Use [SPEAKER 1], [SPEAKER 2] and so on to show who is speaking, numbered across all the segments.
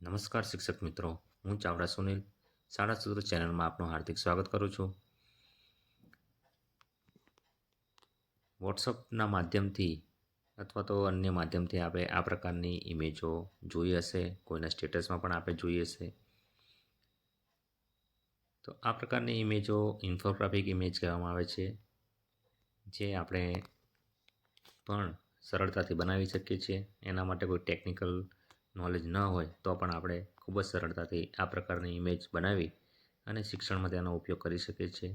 [SPEAKER 1] નમસ્કાર શિક્ષક મિત્રો, હું ચાવડા સુનિલ શાળા સૂત્ર ચેનલમાં આપનું હાર્દિક સ્વાગત કરું છું. વોટ્સઅપના માધ્યમથી અથવા તો અન્ય માધ્યમથી આપણે આ પ્રકારની ઇમેજો જોઈ હશે, કોઈના સ્ટેટસમાં પણ આપણે જોઈ હશે. તો આ પ્રકારની ઇમેજો ઇન્ફોગ્રાફિક ઇમેજ કહેવામાં આવે છે, જે આપણે પણ સરળતાથી બનાવી શકીએ છીએ. એના માટે કોઈ ટેકનિકલ નોલેજ ન હોય તો પણ આપણે ખૂબ જ સરળતાથી આ પ્રકારની ઇમેજ બનાવી અને શિક્ષણમાં તેનો ઉપયોગ કરી શકીએ છીએ.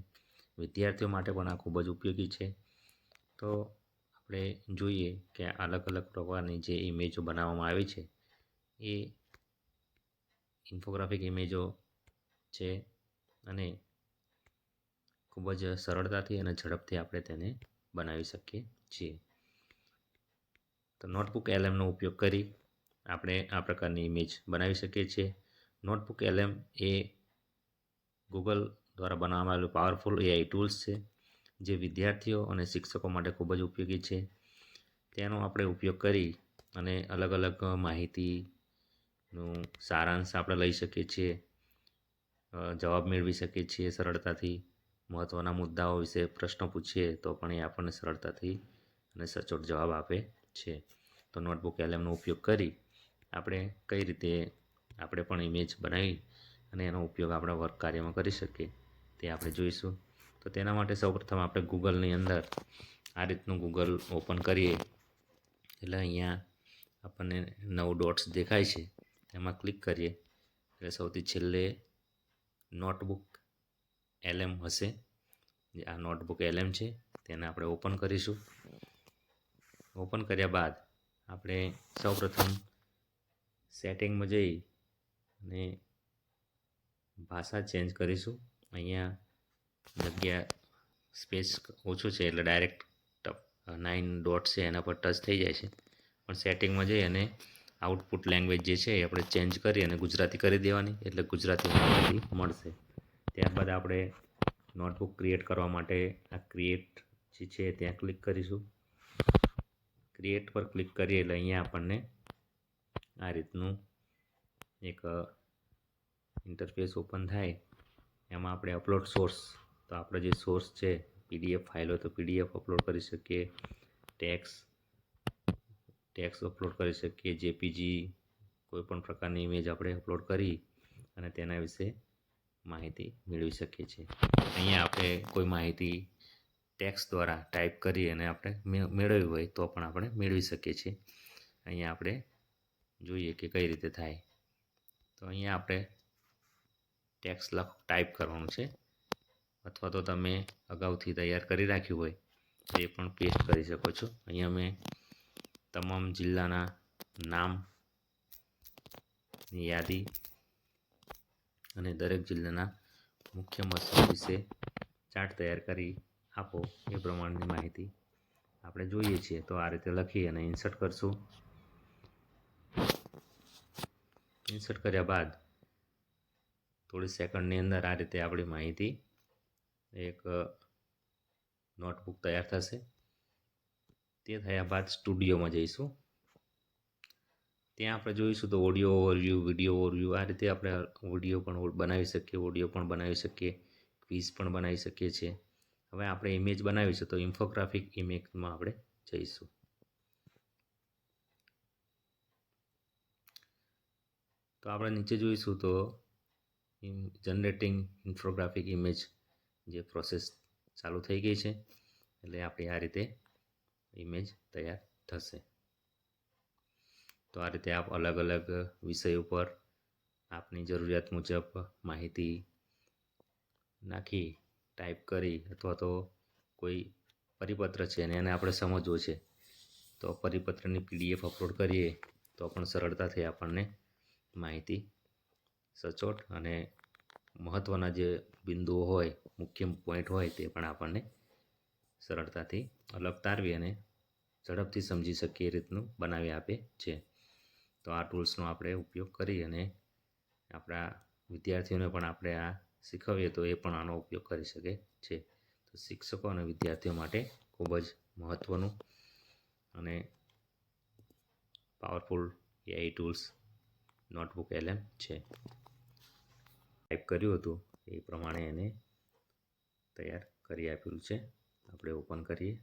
[SPEAKER 1] વિદ્યાર્થીઓ માટે પણ આ ખૂબ જ ઉપયોગી છે. તો આપણે જોઈએ કે અલગ અલગ પ્રકારની જે ઇમેજો બનાવવામાં આવી છે એ ઇન્ફોગ્રાફિક ઇમેજો છે અને ખૂબ જ સરળતાથી અને ઝડપથી આપણે તેને બનાવી શકીએ છીએ. તો નોટબુક એલએમનો ઉપયોગ કરી આપણે આ પ્રકારની ઇમેજ બનાવી શકીએ છીએ. નોટબુક એલએમ એ ગૂગલ દ્વારા બનાવવામાં આવેલું પાવરફુલ એઆઈ ટૂલ્સ છે, જે વિદ્યાર્થીઓ અને શિક્ષકો માટે ખૂબ જ ઉપયોગી છે. તેનો આપણે ઉપયોગ કરી અને અલગ અલગ માહિતીનું સારાંશ આપણે લઈ શકીએ છીએ, જવાબ મેળવી શકીએ છીએ સરળતાથી. મહત્ત્વના મુદ્દાઓ વિશે પ્રશ્ન પૂછીએ તો પણ એ આપણને સરળતાથી અને સચોટ જવાબ આપે છે. તો નોટબુક એલએમનો ઉપયોગ કરી આપણે કઈ રીતે આપણે પણ ઇમેજ બનાવી અને એનો ઉપયોગ આપણા વર્ક કાર્યમાં કરી શકીએ તે આપણે જોઈશું. તો તેના માટે સૌપ્રથમ આપણે ગૂગલની અંદર આ રીતનું ગૂગલ ઓપન કરીએ એટલે અહીંયા આપણને 9 ડોટ્સ દેખાય છે, એમાં ક્લિક કરીએ એટલે સૌથી છેલ્લે નોટબુક એલએમ હશે. જે આ નોટબુક એલએમ છે તેને આપણે ઓપન કરીશું. ઓપન કર્યા બાદ આપણે સૌપ્રથમ સેટિંગમાં જઈ અને ભાષા ચેન્જ કરીશું. અહીંયા જગ્યા સ્પેસ ઓછું છે એટલે ડાયરેક્ટ 9 ડોટ છે એના પર ટચ થઈ જાય છે, પણ સેટિંગમાં જઈ અને આઉટપુટ લેંગ્વેજ જે છે એ આપણે ચેન્જ કરી અને ગુજરાતી કરી દેવાની, એટલે ગુજરાતી મળશે. ત્યારબાદ આપણે નોટબુક ક્રિએટ કરવા માટે આ ક્રિએટ જે છે ત્યાં ક્લિક કરીશું. ક્રિએટ પર ક્લિક કરીએ એટલે અહીંયા આપણને આ રીતનું એક ઇન્ટરફેસ ઓપન થાય. એમાં આપણે અપલોડ સોર્સ, તો આપણે જે સોર્સ છે પીડીએફ ફાઇલ હોય તો પીડીએફ અપલોડ કરી શકીએ, ટેક્સ અપલોડ કરી શકીએ, જેપીજી કોઈ પણ પ્રકારની ઇમેજ આપણે અપલોડ કરી અને તેના વિશે માહિતી મેળવી શકીએ છીએ. અહીંયા આપણે કોઈ માહિતી ટેક્સ દ્વારા ટાઈપ કરી અને આપણે મેળવવી હોય તો પણ આપણે મેળવી શકીએ છીએ. અહીંયા આપણે જોઈએ કે કઈ રીતે થાય. તો અહીંયા આપણે ટેક્સ ટાઈપ કરવાનું છે, અથવા તો તમે અગાઉથી તૈયાર કરી રાખ્યું હોય તો એ પણ પેસ્ટ કરી શકો છો. અહીંયા મેં તમામ જિલ્લાના નામની યાદી અને દરેક જિલ્લાના મુખ્ય મથક વિશે ચાર્ટ તૈયાર કરી આપો એ પ્રમાણની માહિતી આપણે જોઈએ છીએ. તો આ રીતે લખી અને ઇન્સર્ટ કરશું. ઇન્સર્ટ કર્યા બાદ થોડી સેકન્ડની અંદર આ રીતે આપણી માહિતી એક નોટબુક તૈયાર થશે. તે થયા બાદ સ્ટુડિયોમાં જઈશું. ત્યાં આપણે જોઈશું તો ઓડિયો ઓવરવ્યૂ, વિડીયો ઓવરવ્યૂ, આ રીતે આપણે વિડીયો પણ બનાવી શકીએ, ઓડિયો પણ બનાવી શકીએ, ક્વિઝ પણ બનાવી શકીએ છીએ. હવે આપણે ઇમેજ બનાવીશું તો ઇન્ફોગ્રાફિક ઇમેજમાં આપણે જઈશું. તો આપણે નીચે જોઈશું તો જનરેટિંગ ઇન્ફોગ્રાફિક ઇમેજ જે પ્રોસેસ ચાલુ થઈ ગઈ છે, એટલે આપણી આ રીતે ઇમેજ તૈયાર થશે. તો આ રીતે આપ અલગ અલગ વિષય ઉપર આપની જરૂરિયાત મુજબ માહિતી નાખી ટાઈપ કરી, અથવા તો કોઈ પરિપત્ર છે અને એને આપણે સમજવો છે તો પરિપત્રની પીડીએફ અપલોડ કરીએ તો પણ સરળતાથી આપણને માહિતી સચોટ અને મહત્ત્વના જે બિંદુઓ હોય, મુખ્ય પોઈન્ટ હોય તે પણ આપણને સરળતાથી અલગ તારવી અને ઝડપથી સમજી શકીએ એ રીતનું બનાવી આપે છે. તો આ ટૂલ્સનો આપણે ઉપયોગ કરી અને આપણા વિદ્યાર્થીઓને પણ આપણે આ શીખવીએ તો એ પણ આનો ઉપયોગ કરી શકે છે. તો શિક્ષકો અને વિદ્યાર્થીઓ માટે ખૂબ જ મહત્ત્વનું અને powerful AI tools notebook LM છે. ટાઈપ કર્યું હતું એ પ્રમાણે એને તૈયાર કરી આપેલું છે. આપણે ઓપન કરીએ.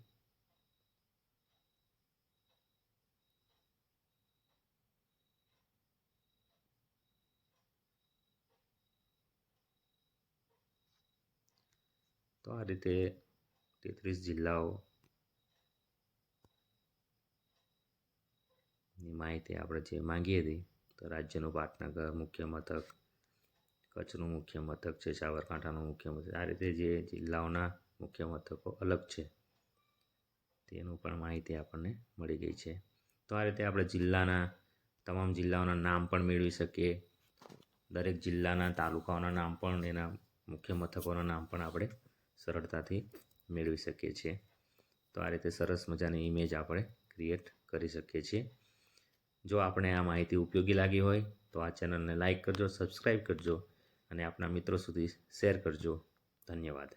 [SPEAKER 1] તો આ રીતે 33 જિલ્લાઓની માહિતી આપણે જે માંગી હતી, તો રાજ્યનું પાટનગર, મુખ્ય મથક, કચ્છનું મુખ્ય મથક છે, સાબરકાંઠાનું મુખ્ય મથક, આ રીતે જે જિલ્લાઓના મુખ્ય મથકો અલગ છે તેનું પણ માહિતી આપણને મળી ગઈ છે. તો આ રીતે આપણે તમામ જિલ્લાઓના નામ પણ મેળવી શકીએ. દરેક જિલ્લાના તાલુકાઓના નામ પણ, એના મુખ્ય મથકોના નામ પણ આપણે સરળતાથી મેળવી શકીએ છીએ. તો આ રીતે સરસ મજાની ઇમેજ આપણે ક્રિએટ કરી શકીએ છીએ. જો આપણે આ માહિતી ઉપયોગી લાગી હોય તો આ ચેનલને લાઈક કરજો, સબસ્ક્રાઈબ કરજો અને આપણા મિત્રો સુધી શેર કરજો. ધન્યવાદ.